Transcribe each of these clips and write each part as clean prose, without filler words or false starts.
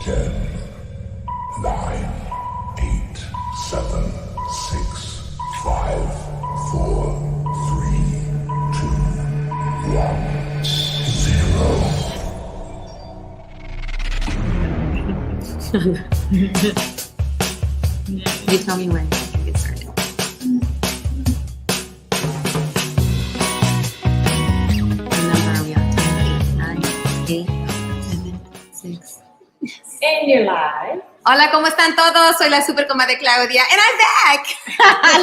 10, 9, 8, 7, 6, 5, 4, 3, 2, 1, 0. You tell me when we can get started. What number are we on? 10, 8, 9, 8, 7, 6. And you're live. Hola, ¿cómo están todos? Soy la super comadre Claudia, and I'm back.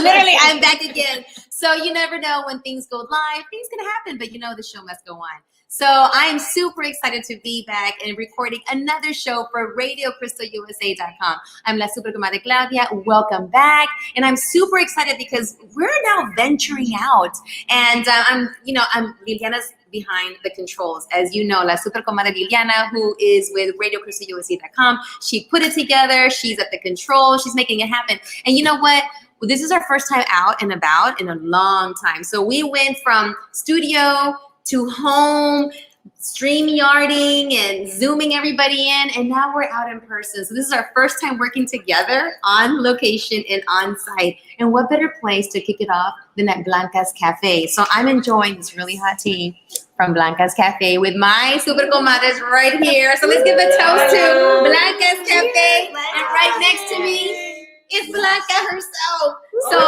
Literally, I'm back again. So you never know when things go live, things can happen, but you know the show must go on. So I am super excited to be back and recording another show for RadioCrystalUSA.com. I'm la super comadre Claudia. Welcome back, and I'm super excited because we're now venturing out, and I'm Liliana's behind the controls. As you know, la super comadre Liliana, who is with RadioCrystalUSA.com, she put it together. She's at the control. She's making it happen. And you know what? This is our first time out and about in a long time. So we went from studio to home, StreamYarding and Zooming everybody in, and now we're out in person. So this is our first time working together on location and on site. And what better place to kick it off than at Blanca'S Cafe? So I'm enjoying this really hot tea from Blanca'S Cafe with my super comadres right here. So let's give a toast to Blanca'S Cafe. And right next to me is Blanca herself. So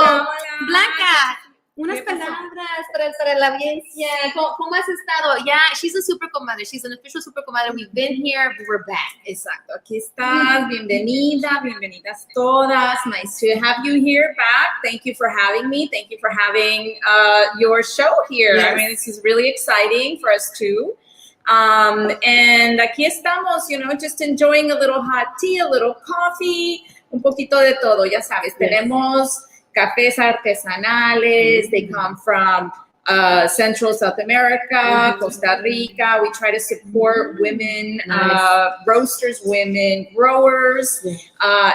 Blanca, unas palabras para la audiencia. ¿Cómo has estado? Yeah, she's a super comadre. She's an official super comadre. We've been here, but we're back. Exacto. Aquí estás. Bienvenida. Bienvenidas todas. Nice to have you here back. Thank you for having me. Thank you for having your show here. Yes. I mean, this is really exciting for us too. And aquí estamos, just enjoying a little hot tea, a little coffee, un poquito de todo. Ya sabes, tenemos cafés artesanales. They come from Central South America, Costa Rica. We try to support women, roasters, women growers.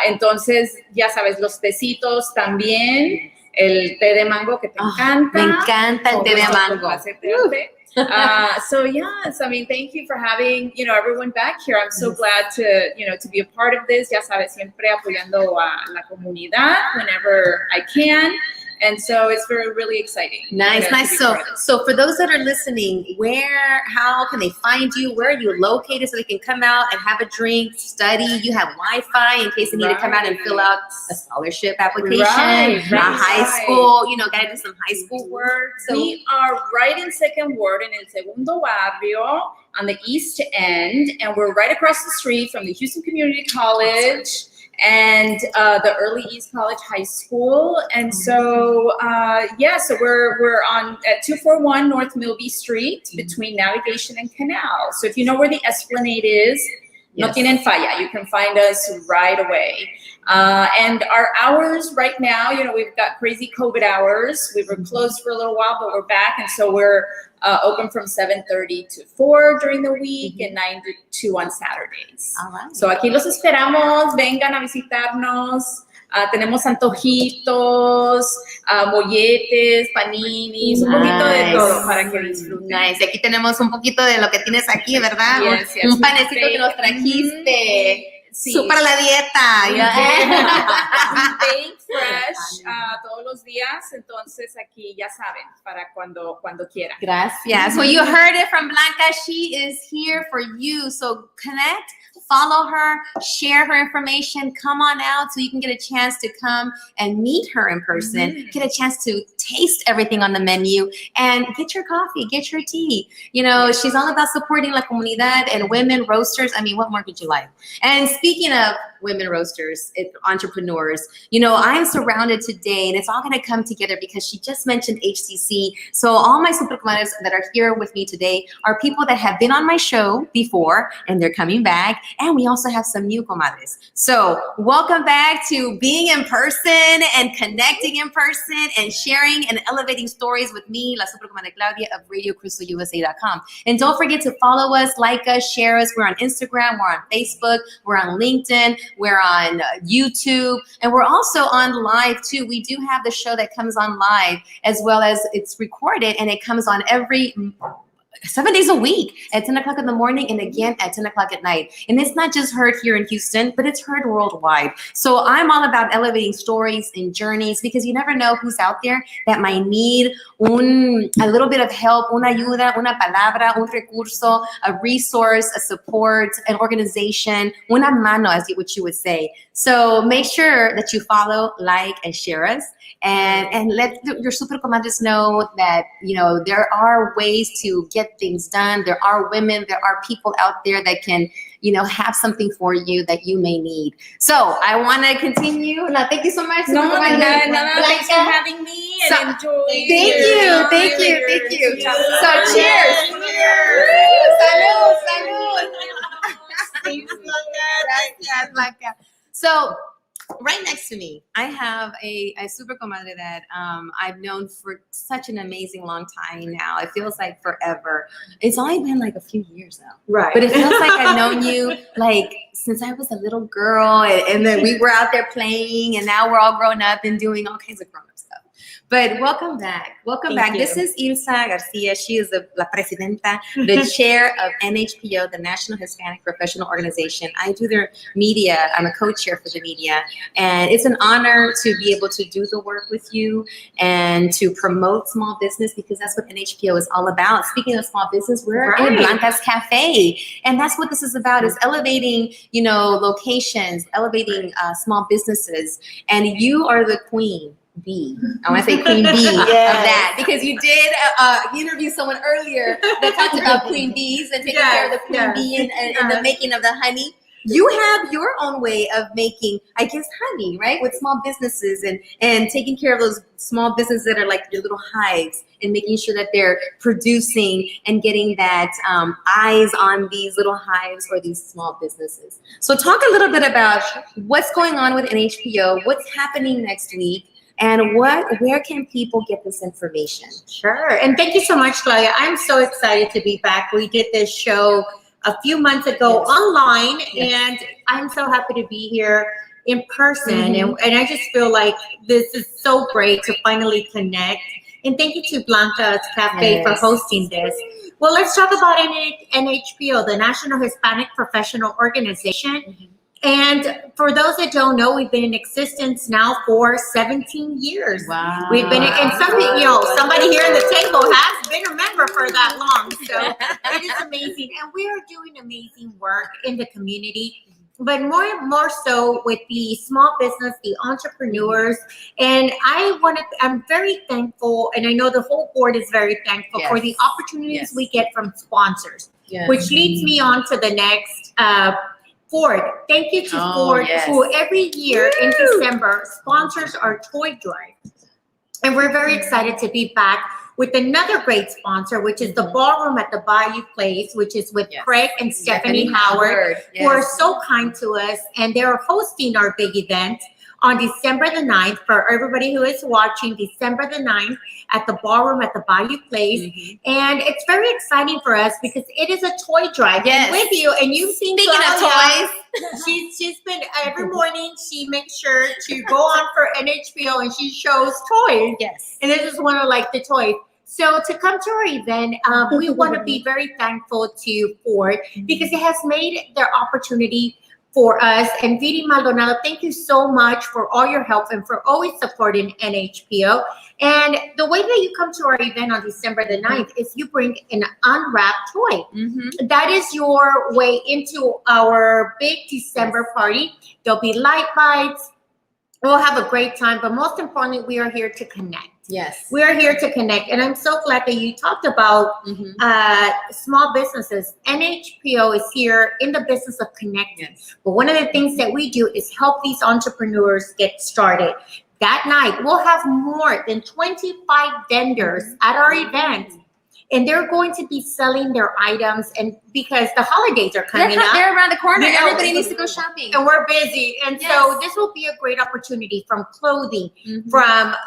Entonces, ya sabes, los tecitos también. El té de mango que te encanta. Me encanta el té de mango. So yes, I mean, thank you for having, everyone back here. I'm so glad to be a part of this. Ya sabes, siempre apoyando a la comunidad whenever I can. And so it's really exciting. Nice. So for those that are listening, how can they find you? Where are you located so they can come out and have a drink, study? You have Wi-Fi in case they need to come out and fill out a scholarship application, high school, gotta do some high school work. So we are right in Second Ward in El Segundo Barrio on the East End, and we're right across the street from the Houston Community College and the Early East College High School. And so, so we're on at 241 North Milby Street between Navigation and Canal. So if you know where the Esplanade is, no tienen falla. You can find us right away. And our hours right now, we've got crazy COVID hours. We were closed for a little while, but we're back. And so we're open from 7:30 to 4 during the week and 9 to 2 on Saturdays. All right. So aquí los esperamos. Vengan a visitarnos. Tenemos antojitos, molletes, paninis, un poquito de todo para que disfruten. Nice. Aquí tenemos un poquito de lo que tienes aquí, ¿verdad? Yes, un panecito que nos trajiste. Sí. Súper la dieta. Bake fresh todos los días, entonces aquí ya saben, para cuando quieran. Gracias. Well, you heard it from Blanca. She is here for you. So connect, follow her, share her information, come on out so you can get a chance to come and meet her in person, get a chance to taste everything on the menu, and get your coffee, get your tea. She's all about supporting la comunidad and women roasters. I mean, what more could you like? And speaking of women roasters, entrepreneurs, I'm surrounded today, and it's all going to come together because she just mentioned HCC. So all my super comadres that are here with me today are people that have been on my show before, and they're coming back. And we also have some new comadres. So welcome back to being in person and connecting in person and sharing and elevating stories with me, la super comadre Claudia of RadioCrystalUSA.com. And don't forget to follow us, like us, share us. We're on Instagram, we're on Facebook, we're on LinkedIn, we're on YouTube, and we're also on live too. We do have the show that comes on live as well as it's recorded, and it comes on every 7 days a week at 10 o'clock in the morning and again at 10 o'clock at night. And it's not just heard here in Houston, but it's heard worldwide. So I'm all about elevating stories and journeys because you never know who's out there that might need a little bit of help, una ayuda, una palabra, un recurso, a resource, a support, an organization, una mano, as what you would say. So make sure that you follow, like, and share us. And let your super comadres know that, you know, there are ways to get things done. There are women, there are people out there that can, you know, have something for you that you may need. So I want to continue. Now, thank you so much. No, Super comadre thanks for Blanca. having me So, and enjoy. Thank you. So cheers. Salud, salud. Gracias, Blanca. So right next to me, I have a super comadre that I've known for such an amazing long time now. It feels like forever. It's only been like a few years now. Right. But it feels like I've known you like since I was a little girl and then we were out there playing and now we're all grown up and doing all kinds of grown up stuff. But welcome back. Welcome back. You. This is Ilsa Garcia. She is la presidenta, the chair of NHPO, the National Hispanic Professional Organization. I do their media. I'm a co-chair for the media. And it's an honor to be able to do the work with you and to promote small business because that's what NHPO is all about. Speaking of small business, we're in Blanca'S Cafe. And that's what this is about, is elevating, you know, locations, elevating small businesses. And you are the queen. I want to say queen bee of that because you did interview someone earlier that talked about queen bees and taking care of the queen bee and the making of the honey. You have your own way of making, I guess, honey, right? With small businesses and taking care of those small businesses that are like your little hives and making sure that they're producing and getting that eyes on these little hives or these small businesses. So talk a little bit about what's going on with NHPO, what's happening next week, and where can people get this information? Sure. And thank you so much, Claudia. I'm so excited to be back. We did this show a few months ago online, and I'm so happy to be here in person. And I just feel like this is so great to finally connect. And thank you to Blanca'S Cafe for hosting this. Well, let's talk about NHPO, the National Hispanic Professional Organization. And for those that don't know, we've been in existence now for 17 years. Wow. We've been, and somebody here in the table has been a member for that long. So it is amazing. And we are doing amazing work in the community, but more so with the small business, the entrepreneurs. And I'm very thankful, and I know the whole board is very thankful for the opportunities we get from sponsors, which leads me on to the next Ford. Thank you to Ford, who every year in December sponsors our toy drive. And we're very excited to be back with another great sponsor, which is the Ballroom at the Bayou Place, which is with Craig and Stephanie Howard, who are so kind to us. And they're hosting our big event on December the 9th. For everybody who is watching, December the 9th at the Ballroom at the Bayou Place. And it's very exciting for us because it is a toy drive with you. And you've seen Speaking of toys, she's been every morning, she makes sure to go on for NHPO and she shows toys. And this is one of like the toys. So to come to our event, we want to be very thankful to Ford because it has made their opportunity for us. And Viri Maldonado, thank you so much for all your help and for always supporting NHPO. And the way that you come to our event on December the 9th is you bring an unwrapped toy. That is your way into our big December party. There'll be light bites. We'll have a great time. But most importantly, we are here to connect. We are here to connect. And I'm so glad that you talked about small businesses. NHPO is here in the business of connecting. But one of the things that we do is help these entrepreneurs get started. That night, we'll have more than 25 vendors at our event. And they're going to be selling their items, and because the holidays are coming up. They're around the corner. Everybody needs to go shopping. And we're busy. And so this will be a great opportunity from clothing,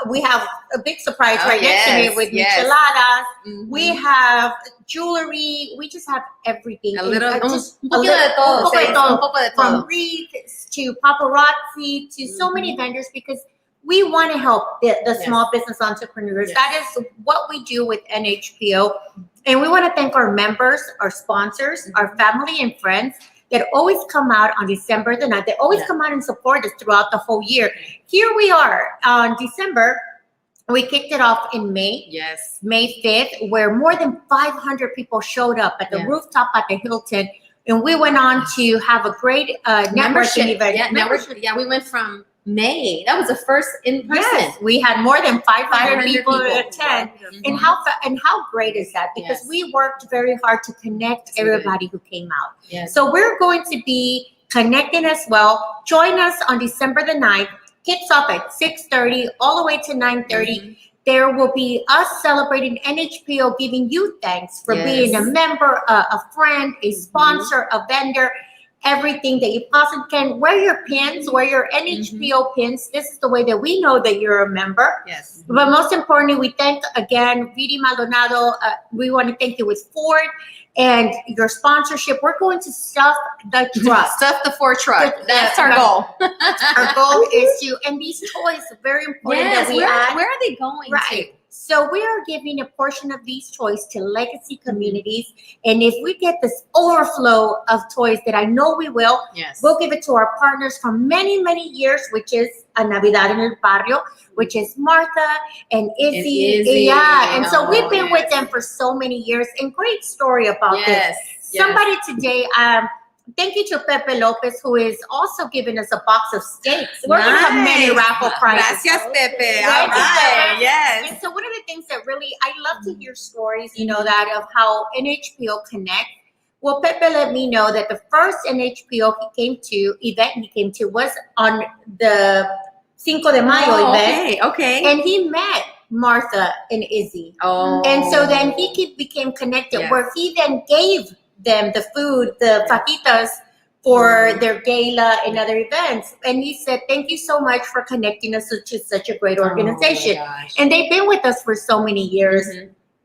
we have a big surprise next to me with micheladas. We have jewelry. We just have everything. Un poco de todo. From wreaths to paparazzi to so many vendors because we want to help the small business entrepreneurs. That is what we do with NHPO. And we want to thank our members, our sponsors, our family and friends that always come out on December the 9th. They always come out and support us throughout the whole year. Here we are on December. We kicked it off in May. Yes. May 5th, where more than 500 people showed up at the rooftop at the Hilton. And we went on to have a great networking event. Yeah, we went from May. That was the first in person. Yes, we had more than 500 people attend. And how great is that? Because we worked very hard to connect everybody who came out. Yes. So we're going to be connecting as well. Join us on December the 9th. Kicks off at 6:30 all the way to 9:30. There will be us celebrating NHPO, giving you thanks for being a member, a friend, a sponsor, a vendor, everything that you possibly can. Wear your pins, wear your NHPO pins. This is the way that we know that you're a member. Yes. But most importantly, we thank again Vidi Maldonado. We want to thank you with Ford and your sponsorship. We're going to stuff the truck. Stuff the Ford truck. That's our goal. Our goal is to, and these toys are very important that we add. Where are they going to? So we are giving a portion of these toys to legacy communities. And if we get this overflow of toys that I know we will, we'll give it to our partners for many, many years, which is a Navidad en el Barrio, which is Martha and Izzy. Yeah, and so we've been with them for so many years. And great story about this. Somebody today, thank you to Pepe Lopez, who is also giving us a box of steaks. We're going to have many raffle prizes. Gracias, Pepe. All right. Yes. And so one of the things that really, I love to hear stories, you know, that of how NHPO Connect. Well, Pepe let me know that the first NHPO event he came to was on the Cinco de Mayo event. Okay. And he met Martha and Izzy. And so then he became connected, where he then gave them the food, the fajitas for their gala and other events. And he said, thank you so much for connecting us to such a great organization. And they've been with us for so many years.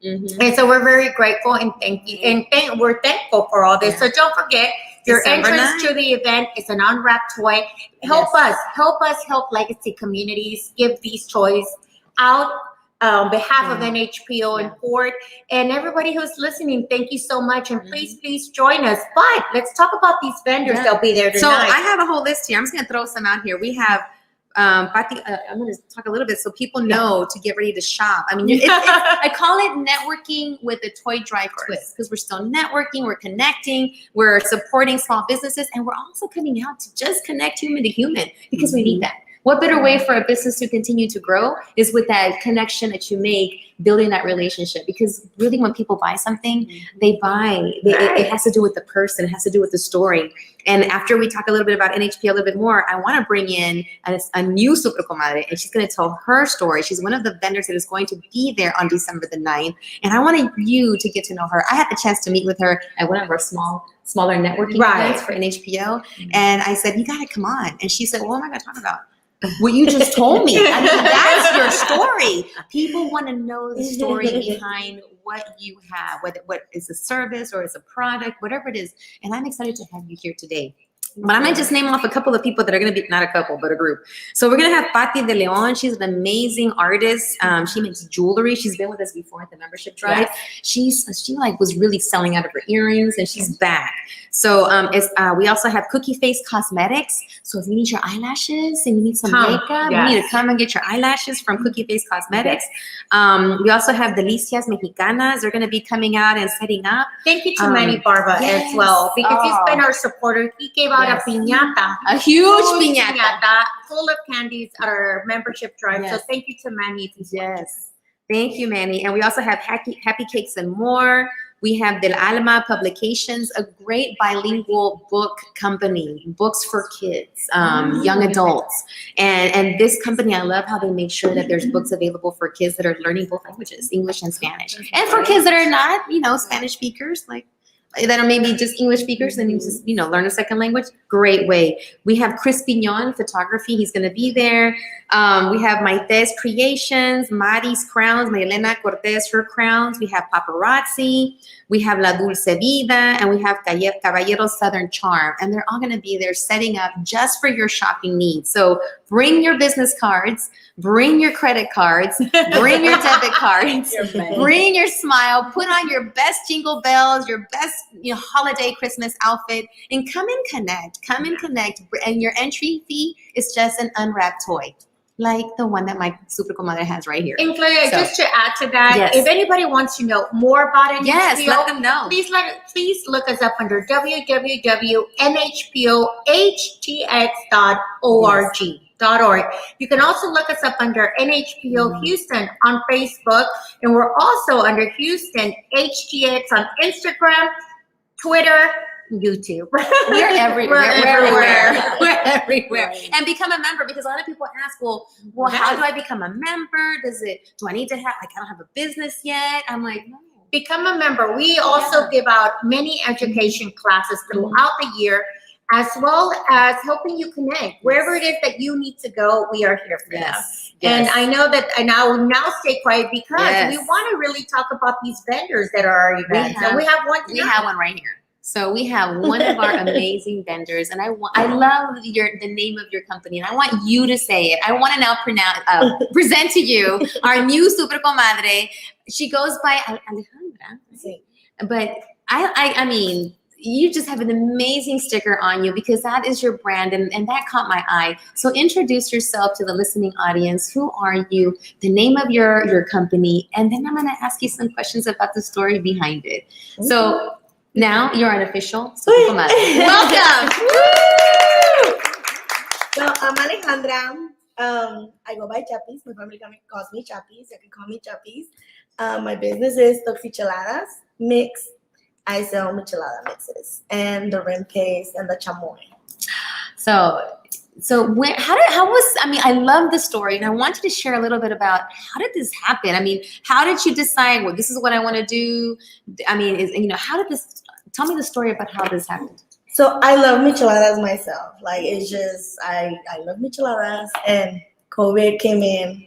And so we're very grateful and thank you. And we're thankful for all this. So don't forget, your entrance to the event is an unwrapped toy. Help us help legacy communities give these toys out. On behalf of NHPO and Ford and everybody who's listening, thank you so much. And please join us. But let's talk about these vendors that'll be there tonight. So I have a whole list here. I'm just going to throw some out here. We have, I'm going to talk a little bit so people know to get ready to shop. I mean, I call it networking with a toy drive twist, because we're still networking, we're connecting, we're supporting small businesses, and we're also coming out to just connect human to human, because we need that. What better way for a business to continue to grow is with that connection that you make, building that relationship. Because really, when people buy something, they buy. It has to do with the person. It has to do with the story. And after we talk a little bit about NHP a little bit more, I want to bring in a new super comadre, and she's going to tell her story. She's one of the vendors that is going to be there on December the 9th. And I wanted you to get to know her. I had the chance to meet with her at one of our smaller networking events for NHPO. And I said, you got to come on. And she said, well, what am I going to talk about? What you just told me. I mean, that's your story. People want to know the story behind what you have, whether what is a service or it's a product, whatever it is. And I'm excited to have you here today. But I'm going to just name off a couple of people that are going to be, not a couple, but a group. So we're going to have Patti de Leon. She's an amazing artist. She makes jewelry. She's been with us before at the membership drive. She was really selling out of her earrings, and she's back. So we also have Cookie Face Cosmetics. So if you need your eyelashes and you need some makeup, you need to come and get your eyelashes from Cookie Face Cosmetics. We also have Delicias Mexicanas. They're going to be coming out and setting up. Thank you to Manny Barba as well, because he's been our supporter. He gave out a piñata. A huge piñata full of candies at our membership drive. So thank you to Manny. Thank you, Manny. And we also have Happy Cakes and More. We have Del Alma Publications, a great bilingual book company, books for kids, young adults. And this company, I love how they make sure that there's books available for kids that are learning both languages, English and Spanish. And for kids that are not, Spanish speakers, like that are maybe just English speakers and you just, learn a second language. Great way. We have Chris Pignon Photography. He's going to be there. We have Maite's Creations, Mari's Crowns, Marilena Cortez, her crowns. We have Paparazzi. We have La Dulce Vida, and we have Caballeros Southern Charm. And they're all going to be there setting up just for your shopping needs. So bring your business cards, Bring your credit cards, bring your debit cards, Your money. bring your smile, put on your best jingle bells, your best holiday Christmas outfit, and come and connect. Come and connect. And your entry fee is just an unwrapped toy, like the one that my super comadre has right here. And Claudia, So- just to add to that, Yes. if anybody wants to know more about NHPO, Yes, let them know. please look us up under www.nhpohtx.org. You can also look us up under NHPO Houston on Facebook, and we're also under Houston HTX on Instagram, Twitter, YouTube. We're everywhere. We're everywhere. We're everywhere. Right. And become a member, because a lot of people ask, well, how do I become a member? Do I need to have, like, I don't have a business yet? I'm like, no. Become a member. We also give out many education classes throughout the year, as well as helping you connect. Wherever it is that you need to go, we are here for that. And I know that I will now stay quiet because we want to really talk about these vendors that are our events. And we have one tonight. We have one right here. So we have one of our amazing vendors, and I love the name of your company, and I want you to say it. I want to now present to you our new super comadre. She goes by Alejandra, but I mean, you just have an amazing sticker on you, because that is your brand, and that caught my eye. So introduce yourself to the listening audience. Who are you? The name of your company, and then I'm going to ask you some questions about the story behind it. So now you're an official super comadre. Welcome. So I'm Alejandra. I go by Chappies. My family calls me Chappies. You can call me Chappies. My business is Toxicheladas Mix. I sell michelada mixes and the rim paste and the chamoy. So I love the story, and I want you to share a little bit about how did this happen? I mean, how did you decide, well, this is what I want to do? I mean, how did this, tell me the story about how this happened. So I love micheladas myself. Like, it's just, I love micheladas, and COVID came in.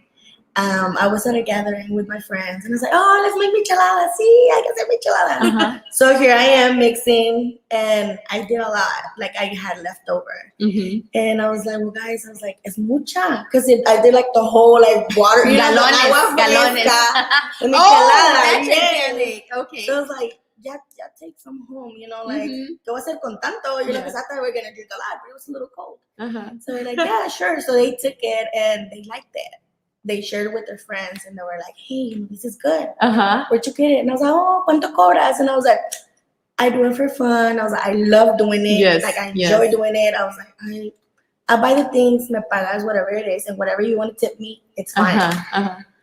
I was at a gathering with my friends, and I was like, oh, let's make micheladas. See, I can say micheladas. Uh-huh. So here I am mixing, and I did a lot. Like, I had leftover. Mm-hmm. And I was like, well, guys, I was like, es mucha. Because I did like the whole like water. Galones. The michelada. That's yeah. organic. Okay. So I was like, yeah, take some home, like, ¿qué voy a hacer con tanto? Like, I thought we were going to drink a lot, but it was a little cold. Uh-huh. So we're like, yeah, sure. So they took it, and they liked it. They shared it with their friends, and they were like, hey, this is good. Uh-huh. Where'd you get it? And I was like, oh, ¿cuánto cobras? And I was like, I do it for fun. I was like, I love doing it. Yes, Like, I enjoy doing it. I was like, I buy the things, me pagas, whatever it is, and whatever you want to tip me, it's fine.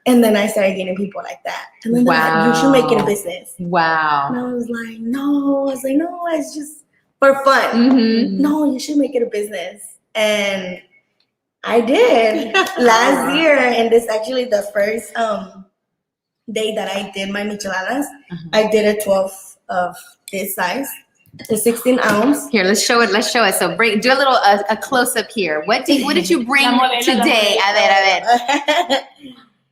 And then I started getting people like that. And then they're like, you should make it a business. Wow. And I was like, no, it's just for fun. Mm-hmm. No, you should make it a business. And I did last year, and this actually the first day that I did my micheladas. I did a 12 of this size, the 16 ounce. Here, let's show it. So do a little a close up here. What did you bring today? A ver.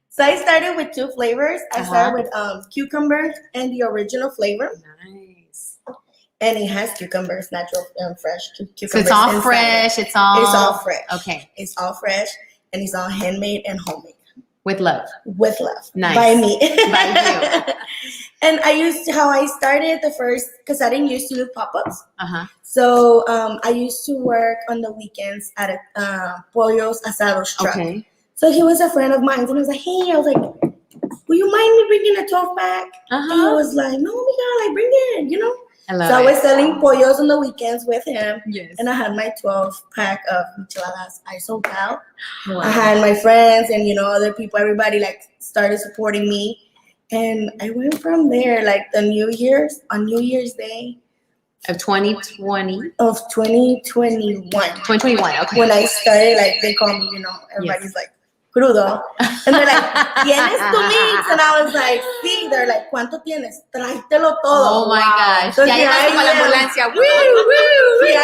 So I started with 2 flavors. I started with cucumber and the original flavor. Nice. And it has cucumbers, natural and fresh cucumbers. So it's all inside. fresh. It's all fresh. Okay. It's all fresh, and it's all handmade and homemade. With love. With love. Nice. By me. By you. And how I started the first, because I didn't used to do pop-ups. Uh-huh. So I used to work on the weekends at a Pollos Asados truck. Okay. So he was a friend of mine, and I was like, hey, will you mind me bringing a 12-pack? And he was like, no, Miguel, bring it, I love So it. I was selling pollos on the weekends with him. Yes. And I had my 12-pack of micheladas. I sold out. Wow. I had my friends and, other people, everybody started supporting me. And I went from there, on New Year's Day Of 2020. of 2021. 2021. Okay. When I started, they call me, everybody's like, crudo. And they're like, ¿tienes tu mix? And I was like, sí. They're like, ¿cuánto tienes? Tráetelo todo. Oh my gosh. So Ya here ibas I como la am. ambulancia. Woo, woo, Here I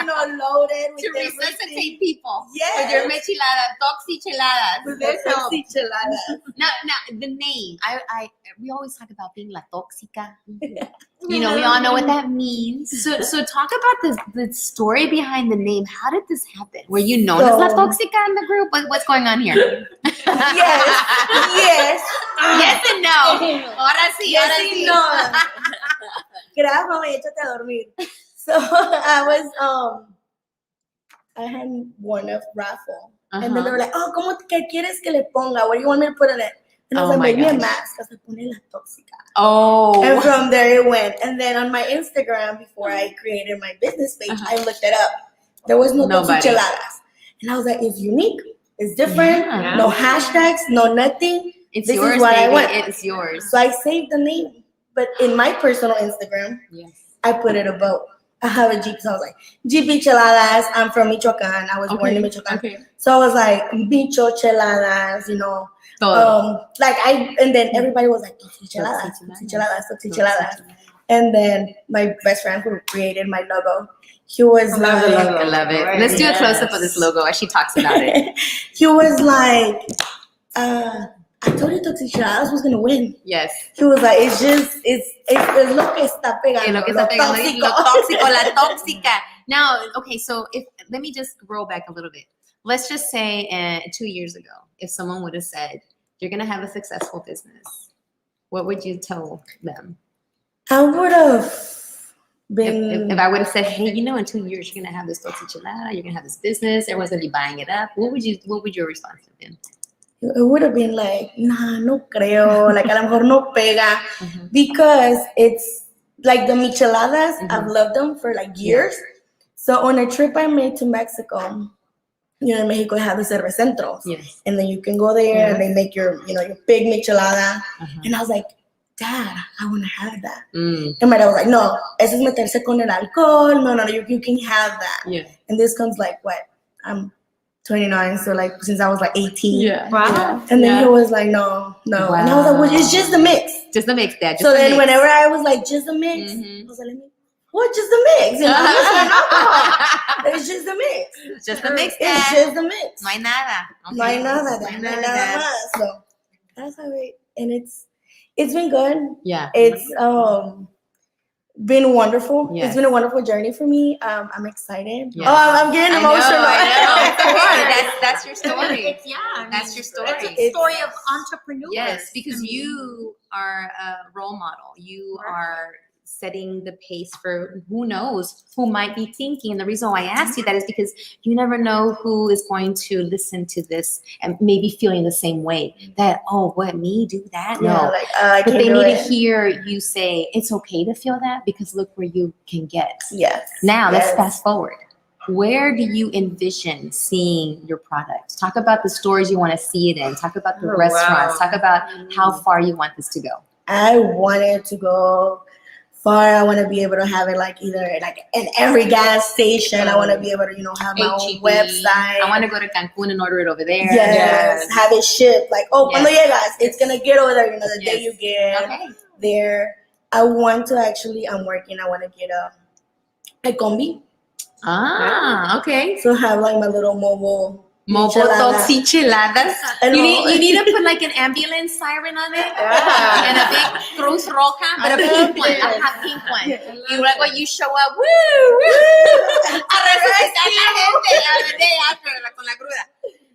am, loaded with to everything. resuscitate people. Yes. With your mechilada, toxicheladas. With their toxicheladas. Now, the name. We always talk about being la tóxica. You know, we all know what that means. So talk about the story behind the name. How did this happen? Were you known as La Tóxica in the group? What's going on here? Yes. Yes and no. Ahora sí, Yes ahora y sí. no. Gracias, mama, y échate a dormir. So I had won a raffle. And then they were like, oh, ¿qué quieres que le ponga? What do you want me to put in it? And I was like, make me a mask. I was like, pone La Tóxica. Oh. And from there it went. And then on my Instagram, before I created my business page, I looked it up. There was no toxicheladas. And I was like, it's unique. It's different. Yeah. No hashtags, no nothing. It's this yours, is what baby. I want. It's yours. So I saved the name. But in my personal Instagram, I put it above. I have a Jeep. So I was like, Jeep Cheladas. I'm from Michoacan. I was born in Michoacan. Okay. So I was like, Bicho Cheladas, you know. And then everybody was like, Toxicheladas. And then my best friend who created my logo, he was like, I love it. Right. Let's do a close up of this logo as she talks about it. He was like, I told you Toxicheladas was gonna win. Yes. He was like, it's lo que está pegando. Lo tóxico, la tóxica. Now, okay, so let me just roll back a little bit. Let's just say 2 years ago, if someone would have said, you're going to have a successful business, what would you tell them? I would have been... If I would have said, hey, you know, in 2 years, you're going to have this toxichelada, you're going to have this business, everyone's going to be buying it up, what would your response have been? It would have been like, nah, no creo, like a lo mejor no pega, because it's like the micheladas, I've loved them for like years. So on a trip I made to Mexico, you know, in Mexico, you have the cervecentros. Yes. And then you can go there and they make your big michelada. And I was like, Dad, I want to have that. And my dad was like, no, eso es meterse con el alcohol. No, you can have that. Yeah. And this comes like, what? I'm 29, so like since I was like 18. Yeah. Wow. Yeah. And then he was like, no. Wow. And I was like, well, it's just the mix. Just the mix, Dad. So then whenever I was like, just the mix, I was like, what? Just the mix. You know, it's just the mix. Just the mix, Dad. It's just the mix. No hay nada. Okay. No hay nada, Dad. No hay nada más. So that's how and it's been good. Yeah. It's been wonderful. Yes. It's been a wonderful journey for me. I'm excited. Yes. Oh, I'm getting emotional. I know. That's your story. That's your story. It's a story of entrepreneurs. Yes, because you are a role model. You are setting the pace for who knows who might be thinking. And the reason why I asked you that is because you never know who is going to listen to this and maybe feeling the same way that, oh, what, me do that? No, but they need to hear you say it's okay to feel that because look where you can get. Yes. Now let's fast forward. Where do you envision seeing your product? Talk about the stores you want to see it in. Talk about the restaurants. Talk about how far you want this to go. I want it to go far. I want to be able to have it like either like in every gas station. I want to be able to, have my own website. I want to go to Cancun and order it over there. Yes. Have it shipped. Like, cuando llegas, it's going to get over there, the day you get there. I want to I want to get a combi. Ah, okay. So have like my little mobile toxicheladas. You need to put like an ambulance siren on it and a big Cruz Roja, but a pink one, a hot pink one. You like when you show up, woo!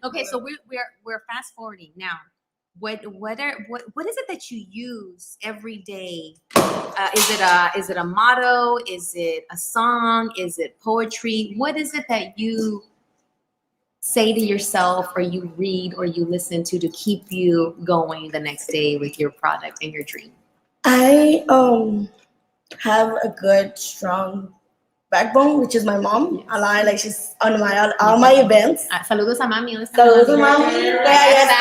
Okay, so we're fast forwarding now. What is it that you use every day? Is it a motto? Is it a song? Is it poetry? What is it that you say to yourself or you read or you listen to keep you going the next day with your product and your dream? I have a good, strong backbone, which is my mom. Yes. I like she's on all my events. Saludos a mami. Saludos a mami. Ya está,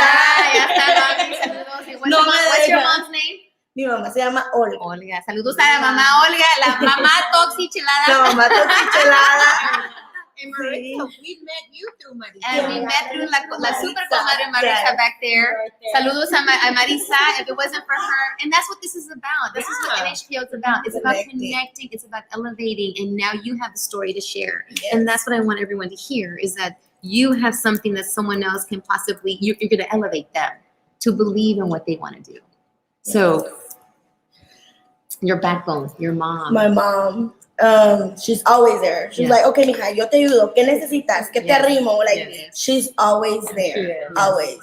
mami. Saludos. What's your mom's name? Mi mamá se llama Olga. Olga. Saludos a la mamá Olga, la mamá toxichelada. La mamá toxichelada. And Marisa, we met you through Marisa. And we met through la super comadre Marisa back there. Saludos a Marisa. If it wasn't for her, and that's what this is about. This is what NHPO is about. It's about connecting. It's about elevating. And now you have a story to share. Yes. And that's what I want everyone to hear is that you have something that someone else can possibly, you're going to elevate them to believe in what they want to do. Yes. So Your backbone, your mom. My mom, she's always there. She's Yeah. like, okay, mija, yo te ayudo. ¿Qué necesitas? ¿Qué te Yes. arrimo? Like, Yes. she's always there. She is. Always.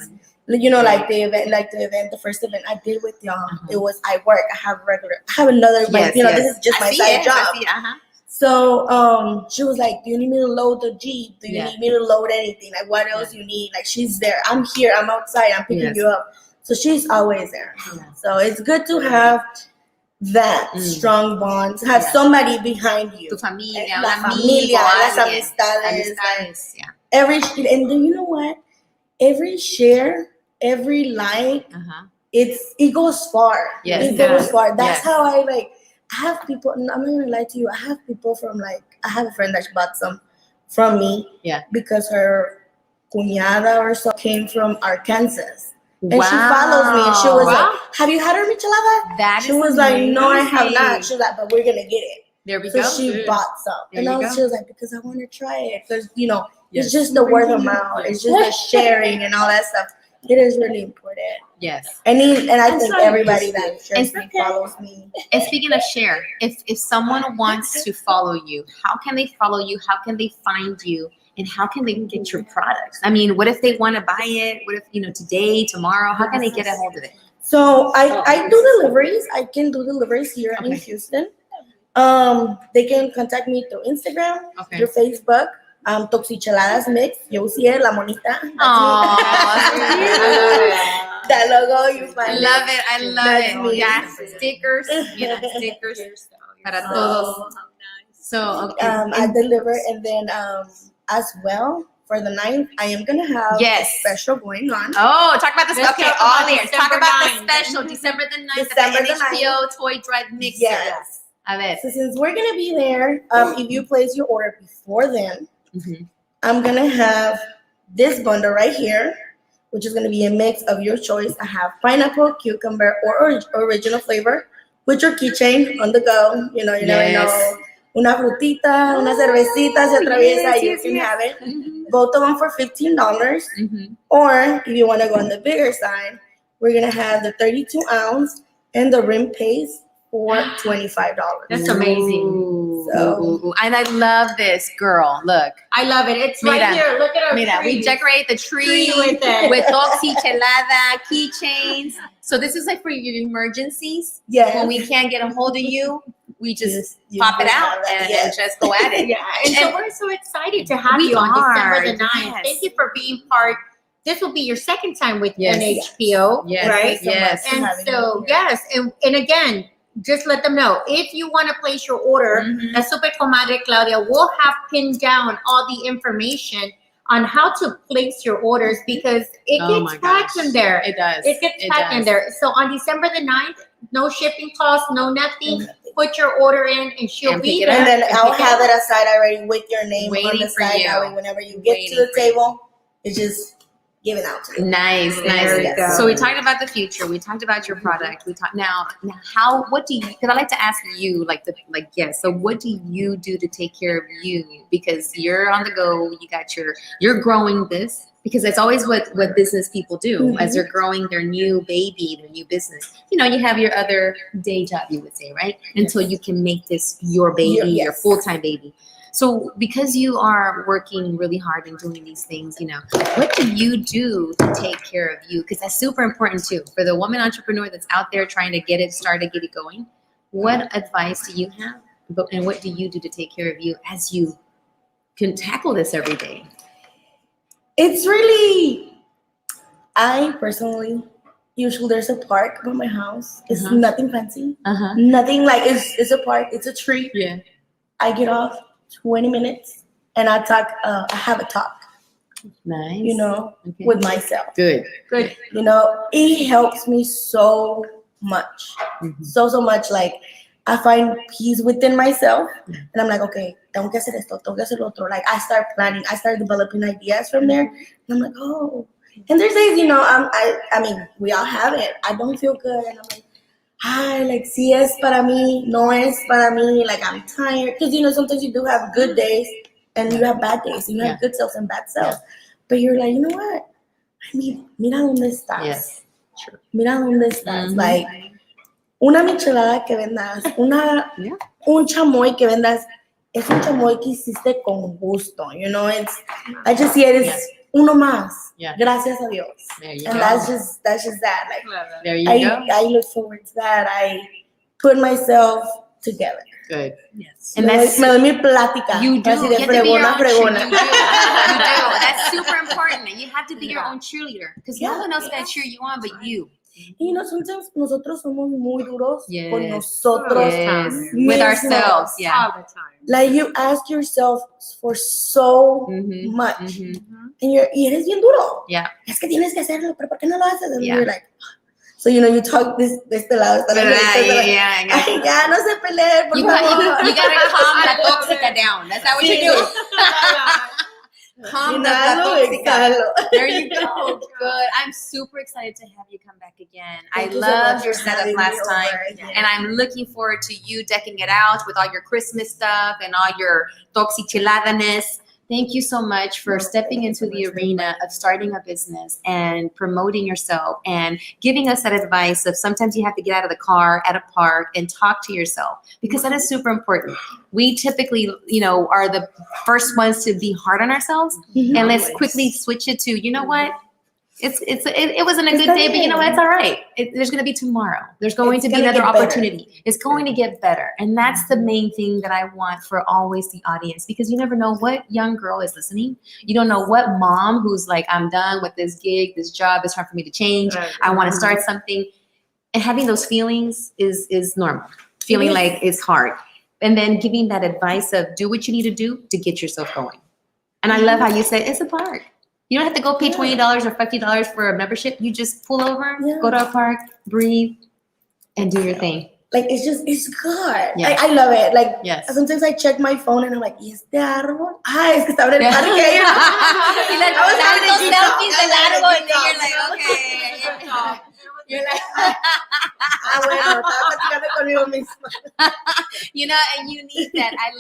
You know, like the first event I did with y'all, it was I work. I have another, Yes, you know, yes. this is just I my see side it. job. I see it. Uh-huh. So she was like, do you need me to load the Jeep? Do you Yeah. need me to load anything? Like, what else you need? Like, she's there. I'm here. I'm outside. I'm picking Yes. you up. So she's always there. Yeah. So it's good to have that strong bond, to have Yeah. somebody behind you. Tu familia, La un amigo, familia, las alguien. amistades. Amistades, yeah. And then you know what? Every share, every like, Uh-huh. it goes far. Yes. It goes far. That's Yes. how I have people, and I'm not gonna lie to you, I have people from I have a friend that bought some from me. Yeah. Because her cuñada or so came from Arkansas. And Wow. she follows me and she was Wow. like, have you had her michelada? That She is was like, no, I have amazing. not. She was like, but we're gonna get it. There we So go. she bought some. There And you go. she was like, because I want to try it. Because, you know, Yes. it's just the word of mouth. It's just the sharing and all that stuff. It is really important. Yes. And I think sorry, everybody yes, that shares me follows me. And speaking of share, if someone wants to follow you, how can they follow you? How can they find you? And how can they get your products? I mean, what if they want to buy it? What if, today, tomorrow? How can they get a hold of it? So I do deliveries. I can do deliveries here in Okay. Houston. They can contact me through Instagram, Okay. through Facebook. Toxicheladas Mix. Yo sí la monita. That's me. Aw. That logo you I find. love it. I love That's it. me. Yeah, stickers. Stickers para todos. So, okay. I deliver, and then as well for the 9th, I am gonna have Yes. a special going on. Oh, talk about this. Let's Okay, talk all about ears. Talk December about 9th. the special, December the 9th, December at the the NHPO Toy Drive Mixer. Yes. A ver. So since we're gonna be there, if you place your order before then, Mhm. I'm gonna have this bundle right here, which is gonna be a mix of your choice. I have pineapple, cucumber, or original flavor with your keychain on the go. You never Yes. know. Una frutita, una cervecita se atraviesa, you can have it. Mhm. Both of them for $15. Mhm. Or if you want to go on the bigger side, we're gonna have the 32 ounce and the rim paste for $25. That's amazing. Ooh, So- ooh, ooh. And I love this, girl. Look. I love it. It's Mira. right here. Look at our Mira, we tree. decorate the tree with it. with oxychelada keychains. So this is like for your emergencies. Yes. When we can't get a hold of you, we just You pop it just out have that, and yes. just go at it. Yeah, and so And- we're so excited to have We you on are, December the 9th. yes. Thank you for being part. This will be your second time with Yes. NHPO, Yes. right? So much Yes. for And having so, me here. yes, and again, just let them know if you want to place your order. Mhm. The Super Comadre Claudia will have pinned down all the information on how to place your orders because it Oh my gets packed gosh. in there. It does. It gets packed in does. there. So on December the 9th, no shipping costs, no nothing. Put your order in and she'll And be pick it there. And then And I'll pick it have up. it aside already with your name on Waiting the for side. you. That way, whenever you get Waiting to the for you. table, it's just given out to you. Nice, There nice. we go. So we talked about the future. We talked about your product. We talked now. How? What do you? Because I like to ask you, yes. So what do you do to take care of you? Because you're on the go. You got you're growing this. Because that's always what business people do Mhm. as they're growing their new baby, their new business. You have your other day job, you would say, right? Until you can make this your baby, your Yes. full-time baby. So because you are working really hard and doing these things, what do you do to take care of you? Because that's super important too. For the woman entrepreneur that's out there trying to get it started, get it going, what advice do you have? And what do you do to take care of you as you can tackle this every day? It's really, I personally, usually there's a park by my house. It's Uh-huh. nothing fancy. Uh-huh. Nothing like, it's a park, it's a tree. Yeah. I get off 20 minutes and I talk, I have a talk, Nice. Okay. with myself. Good. Good. It helps me so much. Mhm. So much. Like, I find peace within myself and I'm like, okay, tengo que hacer esto, tengo que hacer lo otro. Like, I start planning, I start developing ideas from there. And I'm like, oh. And there's days, I mean, we all have it. I don't feel good. And I'm like, like, si es para mí, no es para mí. Like, I'm tired. Because, sometimes you do have good days and you have bad days. You have Yeah. good selves and bad selves. But you're like, you know what? I mean, mira dónde estás. Yes. True. Mira dónde estás. Mhm. Like, una michelada que vendas, un chamoy que vendas, es un chamoy que hiciste con gusto. You know, I just see it as uno más. Yeah. Gracias a Dios. There you And go. that's just that. Like, There you go. I look forward to that. I put myself together. Good. Yes. And me that's doy mi plática. you do. Así You de have to be your own fregona. cheerleader. You do. That's super important. You have to be your own cheerleader because no Yeah. one else can cheer you on but you. Y sometimes nosotros somos muy duros Yes. con nosotros Yes. mismos. With ourselves. Yeah. All the time. Like you ask yourself for so Mhm. much. Mhm. Y eres bien duro. Yeah. Es que tienes que hacerlo, pero ¿por qué no lo haces? And Yeah. you're like, so you talk de este lado, esta lado, Yeah. ay, ya no se peleen, por You favor. gotta calm la tóxica down. That's not what you do. Calm the Inhalo, tóxica. exhalo. There you go. Good. I'm super excited to have you come back again. Thank I you so loved much your for setup having me last time. over again. And I'm looking forward to you decking it out with all your Christmas stuff and all your toxicheladaness. Thank you so much for stepping into the arena of starting a business and promoting yourself and giving us that advice of sometimes you have to get out of the car at a park and talk to yourself because that is super important. We typically, are the first ones to be hard on ourselves, and let's quickly switch it to, you know what? It wasn't a good day, but you know what? It's all right. There's going to be tomorrow. There's going to be another opportunity. It's going to get better. And that's the main thing that I want for always the audience, because you never know what young girl is listening. You don't know what mom who's like, I'm done with this gig, this job, it's time for me to change. I want to start something. And having those feelings is normal. Feeling like it's hard. And then giving that advice of do what you need to do to get yourself going. And I love how you said it's a park. You don't have to go pay $20 or $50 for a membership. You just pull over, go to a park, breathe, and do your thing. Like, it's good. Yes. I love it. Like, Yes. sometimes I check my phone and I'm like, ¿y este árbol? Ah, es que estaba en el parque. Y like, I was having a tantos selfies del detox. árbol, and then you're like, okay. You're like, Bueno, estaba platicando conmigo misma. and you need that. I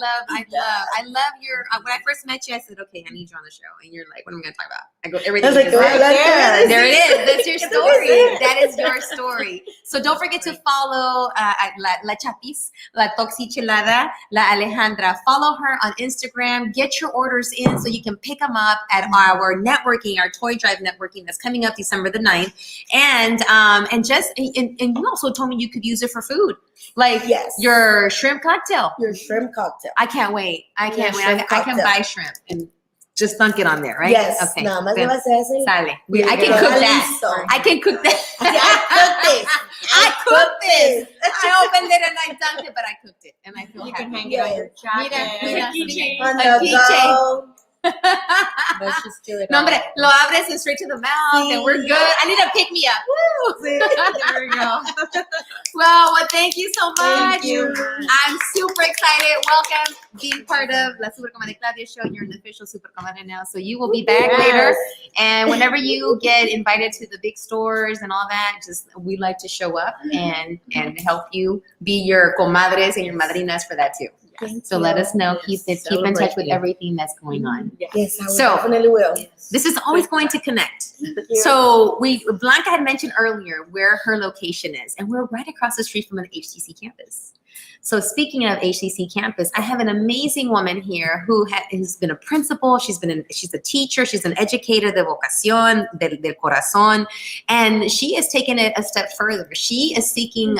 love your, when I first met you, I said, okay, I need you on the show. And you're like, what am I going to talk about? I go, everything. I was like, you just said. well, There it is. That's your story. it. That is your story. So don't forget to follow La Chapis, La Toxichelada, La Alejandra. Follow her on Instagram. Get your orders in so you can pick them up at our networking, our Toy Drive networking that's coming up December the 9th. And you also told me you could use it for food. Like your shrimp cocktail. Your shrimp cocktail. I can't wait. I can cocktail. buy shrimp and just dunk it on there, right? Yes. Okay. Nada más le vas a hacer. Sale. I can cook that. Listo. I can cook that. I cooked this. I opened it and I dunked it, but I cooked it and I feel You happy. can hang it on your jacket. Mira, keychain. On A the keychain. go. Let's just do it. No, hombre, lo abres and straight to the mouth, and we're good. I need to pick me up. Woo! There we go. Well, thank you so much. Thank you. I'm super excited. Welcome being part of La Super Comadre Claudia show. You're an official Super Comadre now, so you will be back later. And whenever you get invited to the big stores and all that, we like to show up and help you be your comadres and your madrinas for that too. So let us know. Keep in touch with everything that's going on. Yes, I So- definitely will. This is always going to connect. So Blanca had mentioned earlier where her location is, and we're right across the street from an HTC campus. So speaking of HTC campus, I have an amazing woman here who has been a principal. She's a teacher. She's an educator de vocación, del corazón, and she has taken it a step further. She is seeking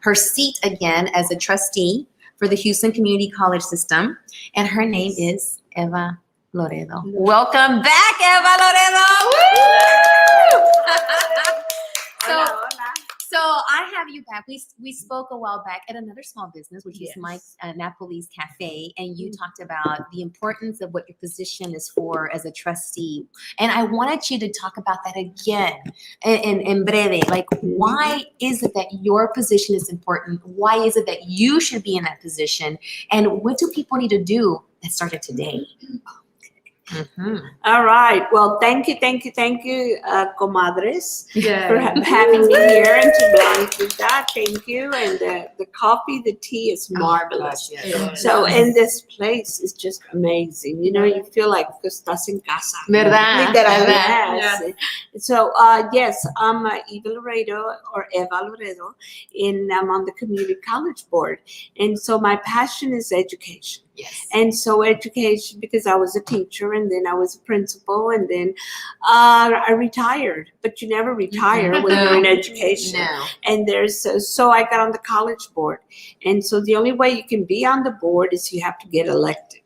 her seat again as a trustee for the Houston Community College System, and her name is Eva Loredo. Welcome back, Eva Loredo. Woo! So I have you back. We spoke a while back at another small business, which is Mike's Napoli's Cafe, and you talked about the importance of what your position is for as a trustee. And I wanted you to talk about that again in breve. Like, why is it that your position is important? Why is it that you should be in that position? And what do people need to do that started today? All right. Well, thank you, comadres, Yeah. for having me here, and to Blanquita, thank you. And the coffee, the tea is marvelous. Yes. So, and this place is just amazing. You know, you feel like estás en casa. ¿Verdad? Literal. ¿Verdad? Yes. So, yes, I'm Eva Laredo, or Eva Laredo, and I'm on the community college board. And so my passion is education. Yes. And so education, because I was a teacher, and then I was a principal, and then I retired. But you never retire when you're in education. No. And so I got on the college board. And so the only way you can be on the board is you have to get elected.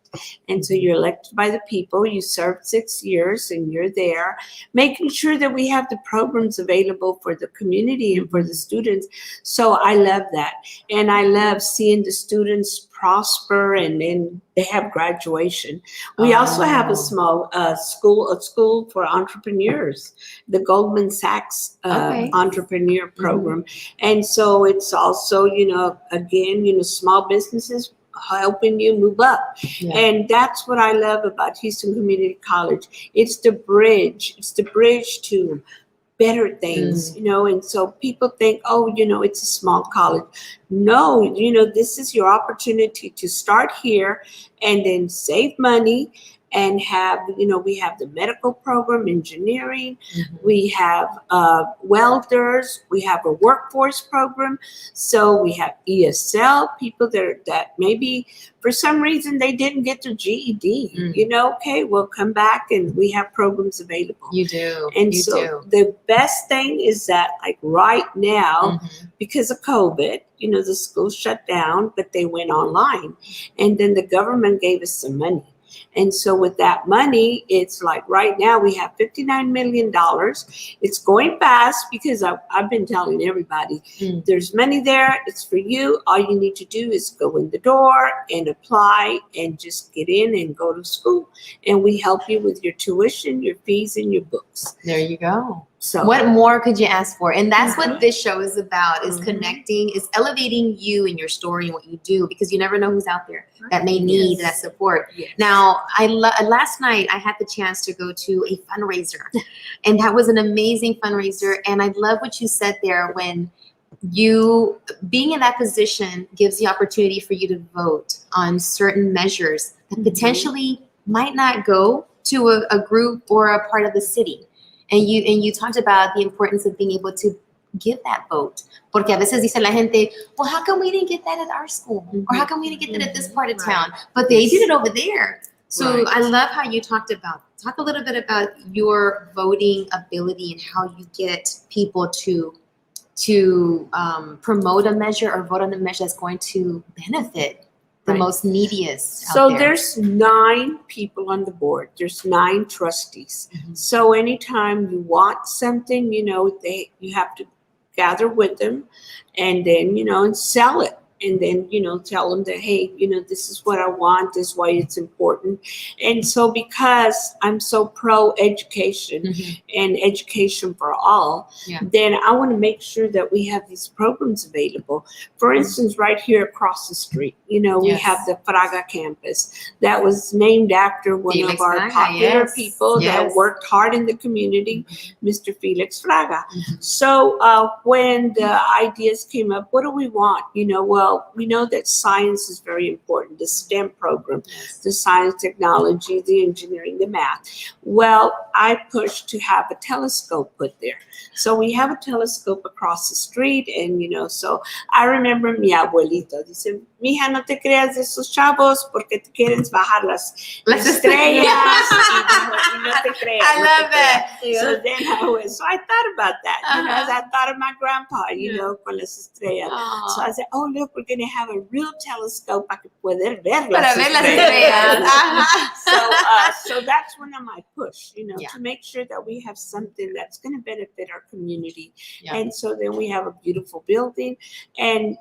And so you're elected by the people. You serve 6 years, and you're there, making sure that we have the programs available for the community and for the students. So I love that. And I love seeing the students prosper, and then they have graduation. We also have a small school for entrepreneurs, the Goldman Sachs entrepreneur program. And so it's also, again, small businesses helping you move up. Yeah. And that's what I love about Houston Community College. It's the bridge to better things, and so people think, it's a small college. No, this is your opportunity to start here and then save money and have, we have the medical program, engineering, we have welders, we have a workforce program. So we have ESL, people that maybe for some reason they didn't get their GED, okay, we'll come back and we have programs available. You do. And you so do. the best thing is that, like right now, because of COVID, the school shut down, but they went online. And then the government gave us some money. And so with that money, it's like right now we have $59 million. It's going fast because I've been telling everybody, there's money there. It's for you. All you need to do is go in the door and apply and just get in and go to school. And we help you with your tuition, your fees, and your books. There you go. So what more could you ask for? And that's what this show is about, is connecting, is elevating you and your story and what you do, because you never know who's out there that may need that support. Yes. Now, last night I had the chance to go to a fundraiser, and that was an amazing fundraiser. And I love what you said there, when you being in that position gives the opportunity for you to vote on certain measures that potentially might not go to a group or a part of the city. And you talked about the importance of being able to give that vote. Porque a veces dice la gente, well, how come we didn't get that at our school? Or how come we didn't get that at this part of town? But they did it over there. So I love how you talk a little bit about your voting ability and how you get people to promote a measure or vote on a measure that's going to benefit the most neediest out So there. there's 9 people on the board. There's 9 trustees. So anytime you want something, you have to gather with them and then, and sell it. And then, tell them that, hey, this is what I want, this is why it's important. And so because I'm so pro education and education for all, then I want to make sure that we have these programs available. For instance, right here across the street, we have the Fraga campus that was named after one Felix of our Fraga, popular people that worked hard in the community, Mr. Felix Fraga. So when the ideas came up, what do we want? Well, we know that science is very important, the STEM program, the science, technology, the engineering, the math. Well, I pushed to have a telescope put there. So we have a telescope across the street, and, so I remember mi abuelito, dice, mija, no te creas de esos chavos porque te quieres bajar las estrellas. y no te creas. I love that. So then I thought about that. I thought of my grandpa, con las estrellas. So I said, oh, look, we're going to have a real telescope para que poder ver las estrellas. So that's one of my push, to make sure that we have something that's going to benefit our community. And so then we have a beautiful building, and,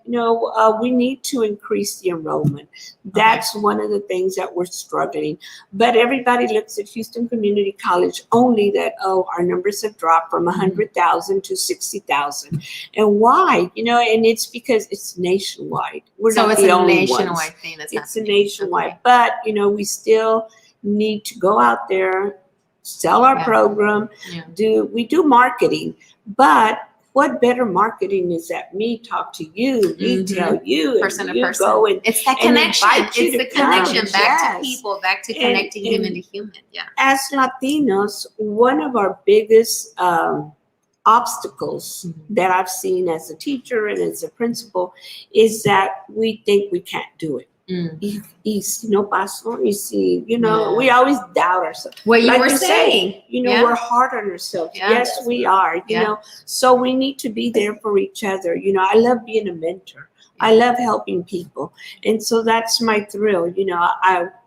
we need to increase the enrollment. That's one of the things that we're struggling. But everybody looks at Houston Community College only that, our numbers have dropped from 100,000 to 60,000. And why? And it's because it's nationwide. We're not the only ones. It's a nationwide thing that's It's a happening. nationwide. But, we still need to go out there, sell our Yeah. program, Yeah. we do marketing, but what better marketing is that me talk to you, me Mhm. tell you, Person and to you person. go and It's that and connection. invite you It's to the connection come. back to Yes. people, back to And- connecting and- human to human. Yeah. As Latinos, one of our biggest obstacles that I've seen as a teacher and as a principal is that we think we can't do it. Y si no paso, y si, we always doubt ourselves. What you Like were you saying. say, Yeah. we're hard on ourselves. Yeah. Yes, we are, you Yeah. know. So we need to be there for each other. I love being a mentor. I love helping people. And so that's my thrill.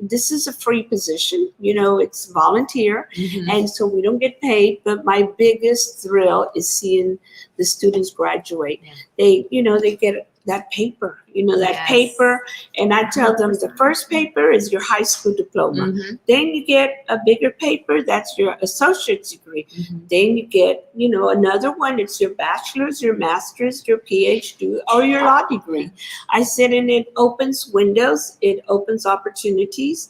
This is a free position, it's volunteer. Mhm. And so we don't get paid, but my biggest thrill is seeing the students graduate. Yeah. They get that paper, that Yes. paper. And I tell them the first paper is your high school diploma. Mhm. Then you get a bigger paper, that's your associate's degree. Mhm. Then you get, another one, it's your bachelor's, your master's, your PhD, or your law degree. I said, and it opens windows, it opens opportunities,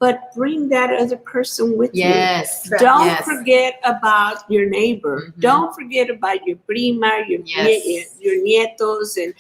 but bring that other person with Yes. you. Don't Yes. forget about your neighbor. Mhm. Don't forget about your prima, your nietos, and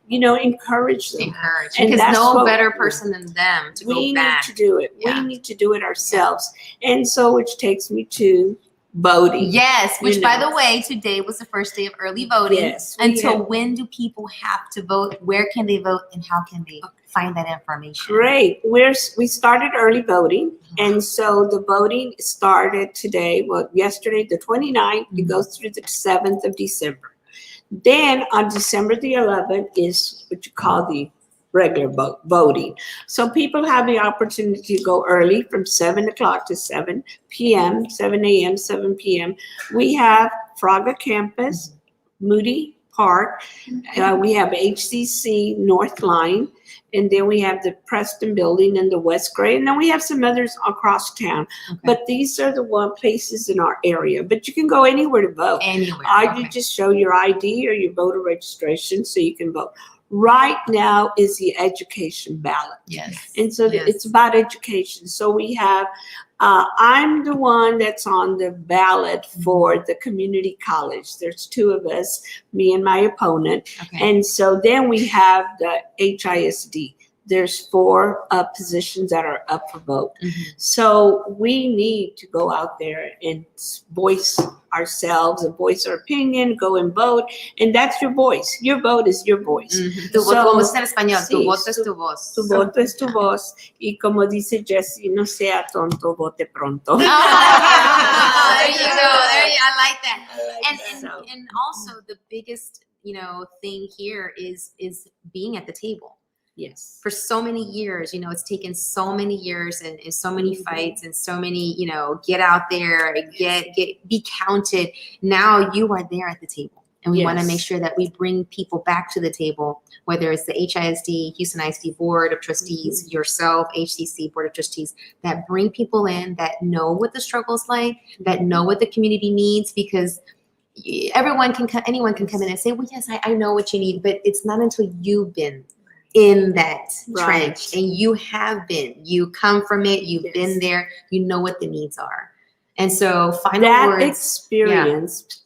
encourage them. Encourage. And Because that's no what better person than them to we go need back. to do it. Yeah. We need to do it ourselves. And so, which takes me to voting. Yes, which by know. the way, today was the first day of early voting. Yes, we Until have- when do people have to vote? Where can they vote and how can they find that information? Great. We started early voting. And so the voting started today, yesterday, the 29th. It goes through the 7th of December. Then on December the 11th is what you call the regular voting. So people have the opportunity to go early from 7 o'clock to 7 p.m., 7 a.m., 7 p.m. We have Fraga Campus, Moody Park. We have HCC North Line. And then we have the Preston Building and the West Gray. And then we have some others across town. Okay. But these are the places in our area. But you can go anywhere to vote. Anywhere. You just show your ID or your voter registration so you can vote. Right now is the education ballot. Yes. And so Yes. it's about education. So we have, I'm the one that's on the ballot for the community college. There's two of us, me and my opponent. Okay. And so then we have the HISD. There's 4 positions that are up for vote. Mhm. So we need to go out there and voice ourselves and voice our opinion, go and vote. And that's your voice. Your vote is your voice. Mhm. Tu So- voto, como dice en español, tu Sí, voto es tu voz. Tu voto es tu voz. Y como dice Jessie, no sea tonto, vote pronto. Ah, there you go. I like that. So- And also the biggest, thing here is being at the table. Yes. For so many years, it's taken so many years and so many fights and so many, get out there, be counted. Now you are there at the table. And we want to Yes. make sure that we bring people back to the table, whether it's the HISD, Houston ISD Board of Trustees, yourself, HCC Board of Trustees, that bring people in that know what the struggle's like, that know what the community needs, because anyone can come in and say, well, yes, I know what you need, but it's not until you've been in that Right. trench, and you have been, you come from it, you've Yes. been there, you know what the needs are. And so final That words.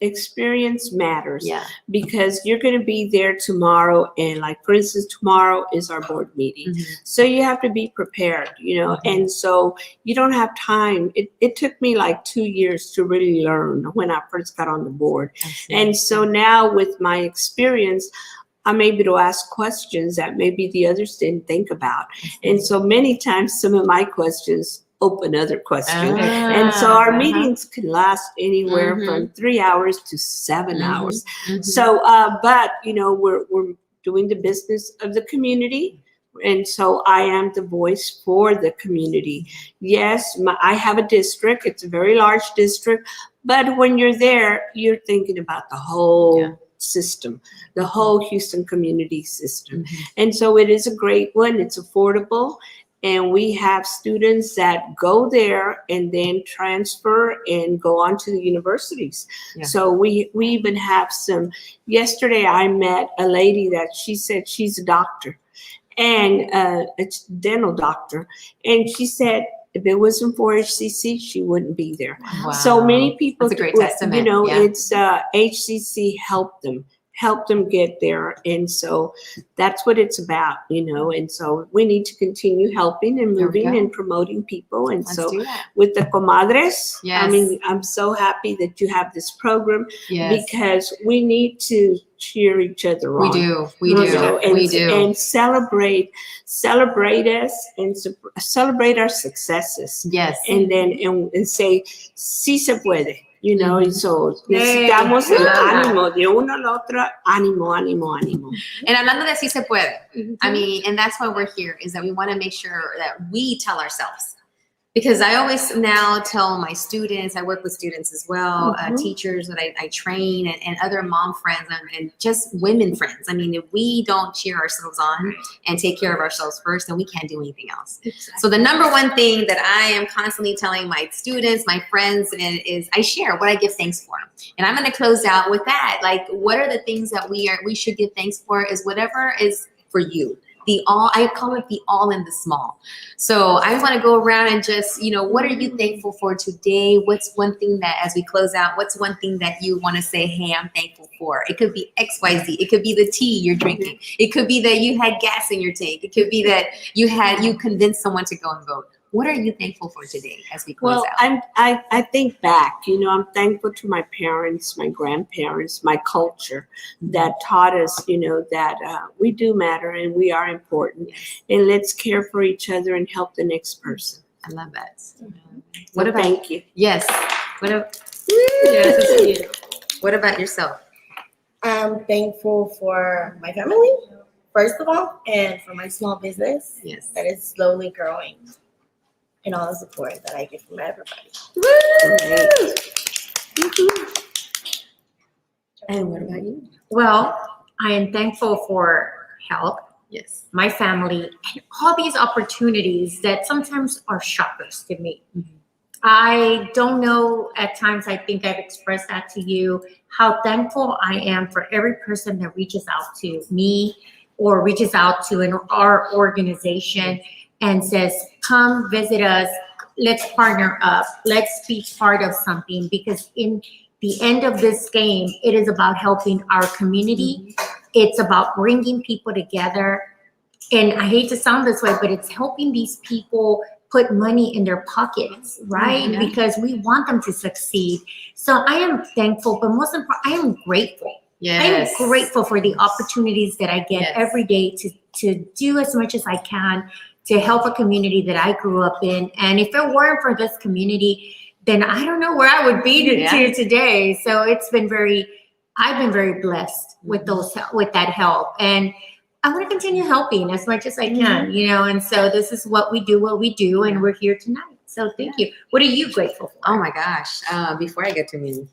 experience matters. Yeah. Because you're going to be there tomorrow. And like, for instance, tomorrow is our board meeting. Mhm. So you have to be prepared, Mhm. and so you don't have time. It took me like 2 years to really learn when I first got on the board. And so now with my experience, I'm able to ask questions that maybe the others didn't think about. And so many times some of my questions open other questions. And so our meetings can last anywhere Mhm. from 3 hours to 7 Mhm. hours. Mhm. So, but we're doing the business of the community. And so I am the voice for the community. Yes, I have a district. It's a very large district. But when you're there, you're thinking about the whole system, the whole Houston community system. Mhm. And so it is a great one. It's affordable. And we have students that go there and then transfer and go on to the universities. Yeah. So we even have some. Yesterday I met a lady that she said she's a doctor, and it's a dental doctor. And she said, if it wasn't for HCC, she wouldn't be there. Wow. So many people, That's a great testament. you know, Yeah. it's HCC helped them get there. And so that's what it's about, you know. And so we need to continue helping and There we moving go. and promoting people. And Let's so do that. with the Comadres, I Yes. mean, I'm so happy that you have this program Yes. because we need to cheer each other We on. do. We You do. know, and, We do. and celebrate us and celebrate our successes. Yes. And then and say, sí se puede, you know. Mhm. And so Yay. necesitamos el Yeah. ánimo de uno al otro, ánimo. And hablando de sí se puede, I mean, and that's why we're here, is that we want to make sure that we tell ourselves. Because I always now tell my students, I work with students as well, teachers that I train, and other mom friends and just women friends. I mean, if we don't cheer ourselves on and take care of ourselves first, then we can't do anything else. So the number one thing that I am constantly telling my students, my friends, is I share what I give thanks for. And I'm going to close out with that. Like, what are the things that we should give thanks for is whatever is for you. I call it the all in the small. So I want to go around and just, you know, what are you thankful for today? What's one thing that, as we close out, what's one thing that you want to say, hey, I'm thankful for? It could be XYZ. It could be the tea you're drinking. It could be that you had gas in your tank. It could be that you convinced someone to go and vote. What are you thankful for today as we close out? I think back, you know, I'm thankful to my parents, my grandparents, my culture that taught us, you know, that we do matter and we are important. Yes. And let's care for each other and help the next person. I love that. What about thank you? Yes. What about yourself? I'm thankful for my family, first of all, and for my small business Yes. that is slowly growing. And all the support that I get from everybody. And what about you? Well, I am thankful for health, Yes. my family, and all these opportunities that sometimes are shockers to me. I don't know, at times I think I've expressed that to you, how thankful I am for every person that reaches out to me or reaches out to our organization and says, come visit us, let's partner up, let's be part of something, because in the end of this game, it is about helping our community. It's about bringing people together. And I hate to sound this way, but it's helping these people put money in their pockets, right? Yeah. Because we want them to succeed. So I am thankful, but most important, I am grateful. Yes. I am grateful for the opportunities that I get Yes. every day to do as much as I can to help a community that I grew up in. And if it weren't for this community, then I don't know where I would be to today. So I've been very blessed with that help. And I want to continue helping as much as I can, you know, and so this is what we do, and we're here tonight. So thank you. What are you grateful for? Oh my gosh. Before I get to me,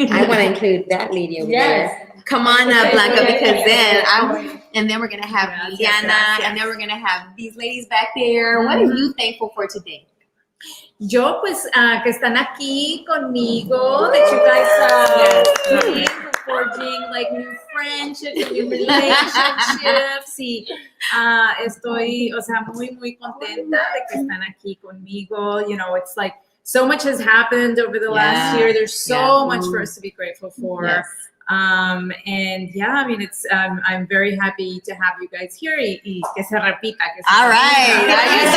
I want to include that lady over there. Come on up, Blanca, because then we're gonna have Liliana, and then we're gonna have these ladies back there. What are you thankful for today? Yo, pues, que están aquí conmigo, that you guys are forging like new friendships, new relationships, y estoy, o sea, muy contenta de que están aquí conmigo. You know, it's like so much has happened over the last year. There's so much for us to be grateful for. Yes. And yeah, I mean, it's I'm very happy to have you guys here. Y que se repita. Que se All repita. right. Yes.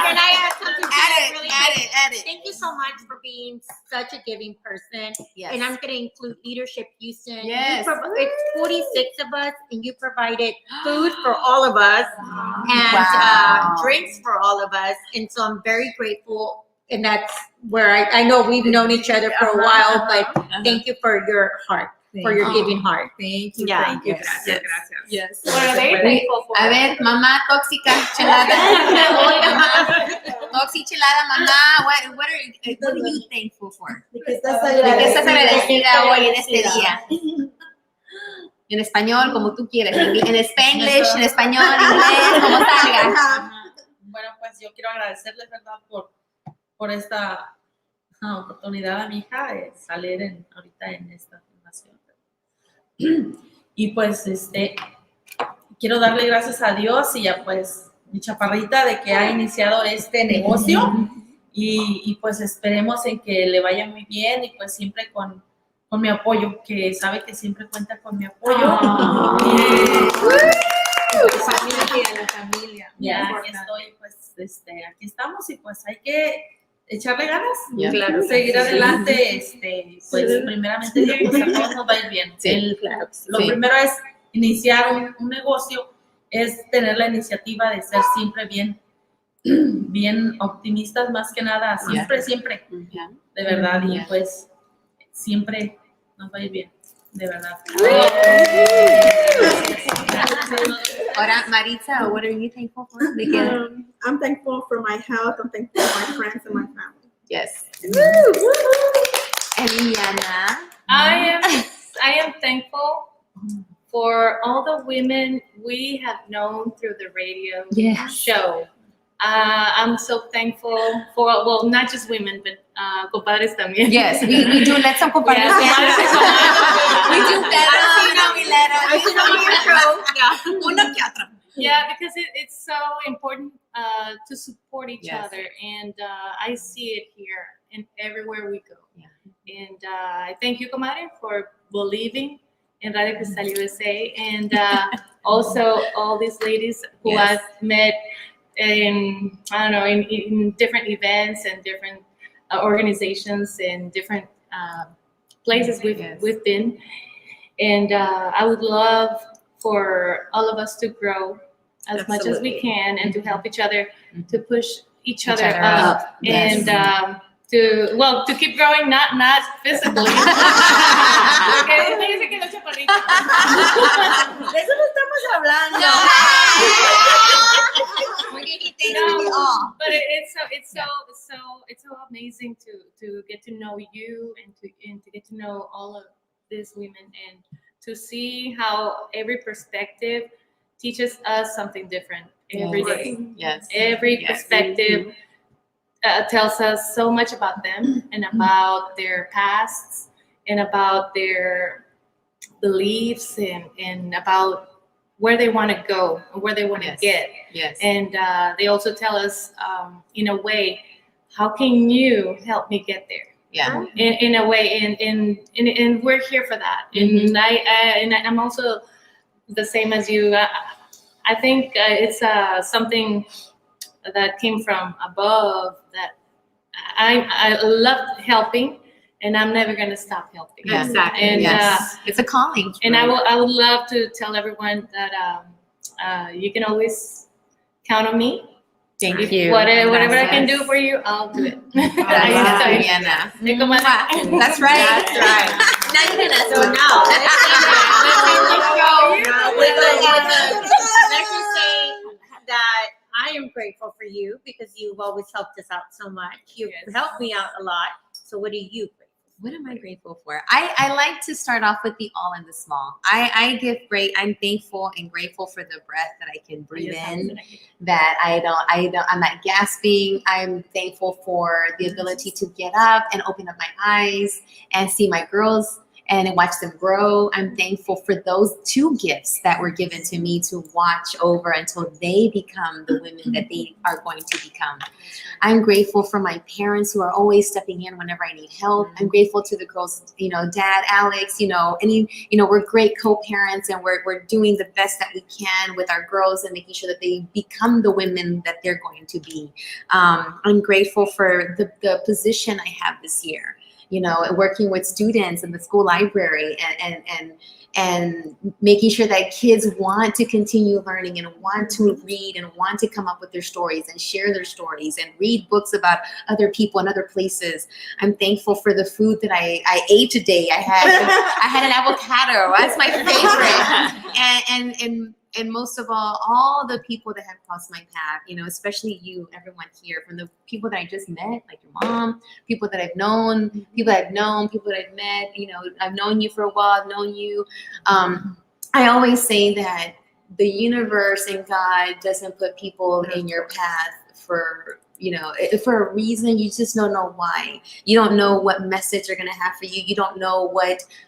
Can I add something to that really quick? Add it. Thank you so much for being such a giving person. Yes. And I'm going to include Leadership Houston. Yes. It's 46 of us, and you provided food for all of us and Wow. drinks for all of us. And so I'm very grateful. And that's where I know we've known each other for a while, but thank you for your heart, for your giving heart. Thank you. Yeah. Thank you. Yes. Gracias. Gracias. Yes. What are they grateful for? A ver, mamá tóxica, chelada. Toxi chelada, mamá. What are you thankful for? Because that's ¿De qué estás agradecida hoy en este día? En español, como tú quieras. En Spanglish, en español, en inglés, como salga. Bueno, pues yo quiero agradecerles, ¿verdad?, por esta oportunidad a mi hija de salir ahorita en esta fundación. Y pues quiero darle gracias a Dios y a pues mi chaparrita de que ha iniciado este negocio y pues esperemos en que le vaya muy bien y pues siempre con mi apoyo, que sabe que siempre cuenta con mi apoyo. La familia. Ya, aquí estoy, pues, aquí estamos y pues hay que echarle ganas, Claro, seguir adelante, pues primeramente Dios, pues a todos nos va a ir bien. Lo primero es iniciar un negocio, es tener la iniciativa de ser siempre bien optimistas más que nada, siempre, de verdad, y pues siempre nos va a ir bien, de verdad. Ahora, Maritza, what are you thankful for? I'm thankful for my health. I'm thankful for my friends and my family. Yes. And Liliana? I am thankful for all the women we have known through the radio show. I'm so thankful for, well, not just women, but compadres también. Yes, we do let some compadres. We do better. Yeah, because it's so important to support each other, and I see it here and everywhere we go. Yeah. And I thank you, Comadre, for believing in Radio Cristal USA, and also all these ladies who I've met in, I don't know, in different events and different organizations and different places we've been. And I would love for all of us to grow as much as we can and to help each other, to push each other up. And to keep growing, not physically. Okay, fíjense que no chaparrito. De eso no estamos hablando. No, but it's so amazing to get to know you and to get to know all of these women and to see how every perspective teaches us something different every day. Yes. Every perspective tells us so much about them and about their pasts and about their beliefs and about where they want to go and where they want to get. Yes. And they also tell us, in a way, how can you help me get there? Yeah. In a way, and we're here for that. And I'm also the same as you. I think it's something that came from above. That I love helping, and I'm never going to stop helping. Yeah. Exactly. And It's a calling. and I would love to tell everyone that you can always count on me. Thank you. Whatever I can do for you, I'll do it. That's Liliana. That's right. That's right. Now you're gonna. So now, let's just say that I am grateful for you because you've always helped us out so much. You've helped me out a lot. So what are you grateful for? What am I grateful for? I like to start off with the all and the small. I'm thankful and grateful for the breath that I can breathe in, that I'm not gasping. I'm thankful for the ability to get up and open up my eyes and see my girls and watch them grow. I'm thankful for those two gifts that were given to me to watch over until they become the women that they are going to become. I'm grateful for my parents who are always stepping in whenever I need help. I'm grateful to the girls, Dad, Alex, we're great co-parents and we're doing the best that we can with our girls and making sure that they become the women that they're going to be. I'm grateful for the position I have this year. Working with students in the school library and making sure that kids want to continue learning and want to read and want to come up with their stories and share their stories and read books about other people and other places. I'm thankful for the food that I ate today. I had an avocado. That's my favorite. And most of all the people that have crossed my path, especially you, everyone here, from the people that I just met, like your mom, people that I've known, people that I've met, I've known you for a while, I've known you. I always say that the universe and God doesn't put people in your path for for a reason. You just don't know why. You don't know what message they're going to have for you. You don't know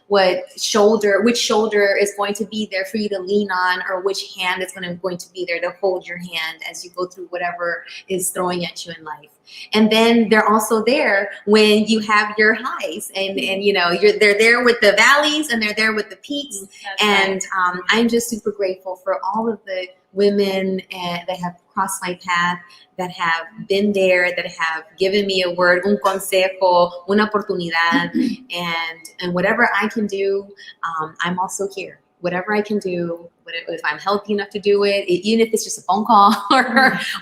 which shoulder is going to be there for you to lean on, or which hand is going to be there to hold your hand as you go through whatever is throwing at you in life. And then they're also there when you have your highs, and they're there with the valleys, and they're there with the peaks. And I'm just super grateful for all of the women that have crossed my path, that have been there, that have given me a word, un consejo, una oportunidad, and whatever I can do, I'm also here. Whatever I can do, if I'm healthy enough to do it, even if it's just a phone call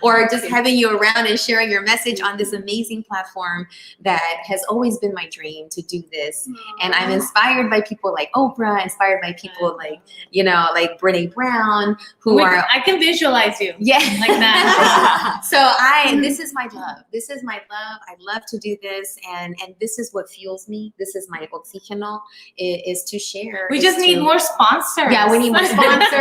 or just having you around and sharing your message on this amazing platform that has always been my dream to do this. And I'm inspired by people like Oprah, inspired by people like Brene Brown, I can visualize you. Yeah. Like that. So this is my love. This is my love. I love to do this. And this is what fuels me. This is my oxígeno, is to share. We just need more sponsors. Yeah, we need more sponsors.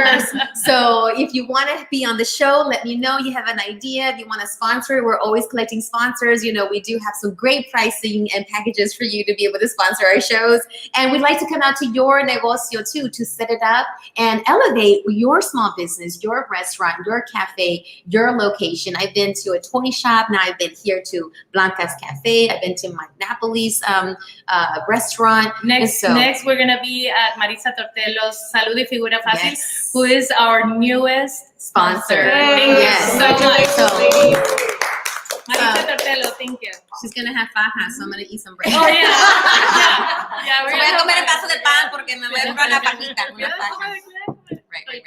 So if you want to be on the show, let me know. You have an idea. If you want to sponsor, we're always collecting sponsors. We do have some great pricing and packages for you to be able to sponsor our shows. And we'd like to come out to your negocio too, to set it up and elevate your small business, your restaurant, your cafe, your location. I've been to a toy shop. Now I've been here to Blanca'S Cafe. I've been to my Napoli's restaurant. Next, we're going to be at Marisa Tortello's Salud y Figura Fácil, who is our newest sponsor. Thank you so much. Marisa Tortello, thank you. She's going to have fajas, so I'm going to eat some bread. Oh, yeah. Yeah, we're voy a comer el pedazo de pan porque me voy a comer una fajita. Right.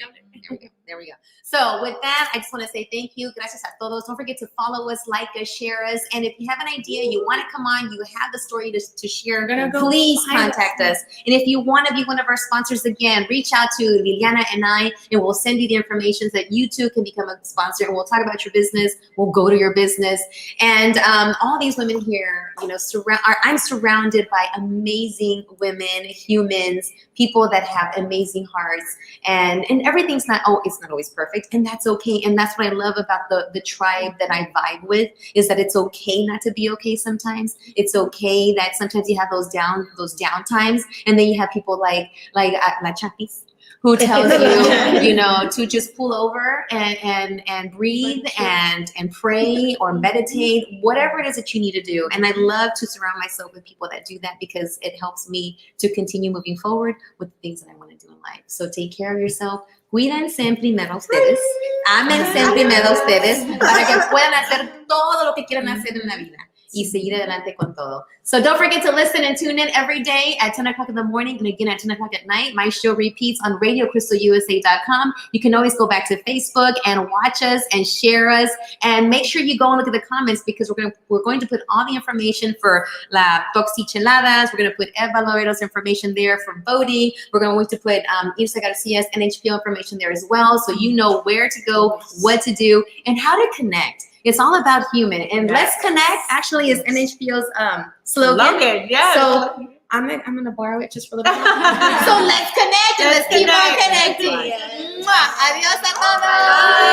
There we go. So with that, I just want to say thank you. Gracias a todos. Don't forget to follow us, like us, share us. And if you have an idea, you want to come on, you have the story to share, please contact us. And if you want to be one of our sponsors, again, reach out to Liliana and I, and we'll send you the information so that you too can become a sponsor. And we'll talk about your business. We'll go to your business. And all these women here, I'm surrounded by amazing women, humans, people that have amazing hearts. And everything's it's not always perfect, and that's okay. And that's what I love about the tribe that I vibe with, is that it's okay not to be okay sometimes. It's okay that sometimes you have those down times, and then you have people like La Chapis, who tells you, to just pull over and breathe and pray or meditate, whatever it is that you need to do. And I love to surround myself with people that do that, because it helps me to continue moving forward with the things that I want to do in life. So take care of yourself. Cuídense primero ustedes. Ámense primero ustedes para que puedan hacer todo lo que quieran hacer en la vida y seguir adelante con todo. So don't forget to listen and tune in every day at 10 o'clock in the morning and again at 10 o'clock at night. My show repeats on RadioCrystalUSA.com. You can always go back to Facebook and watch us and share us. And make sure you go and look at the comments, because we're going to put all the information for La Toxicheladas. We're going to put Ed Valorero's information there for voting. We're going to put Irsa Garcia's NHPO information there as well, so you know where to go, what to do, and how to connect. It's all about human. And Let's Connect actually is NHPO's slogan. Yes. So I'm gonna borrow it just for a little bit. So let's connect and let's keep on connecting. Adios a todos.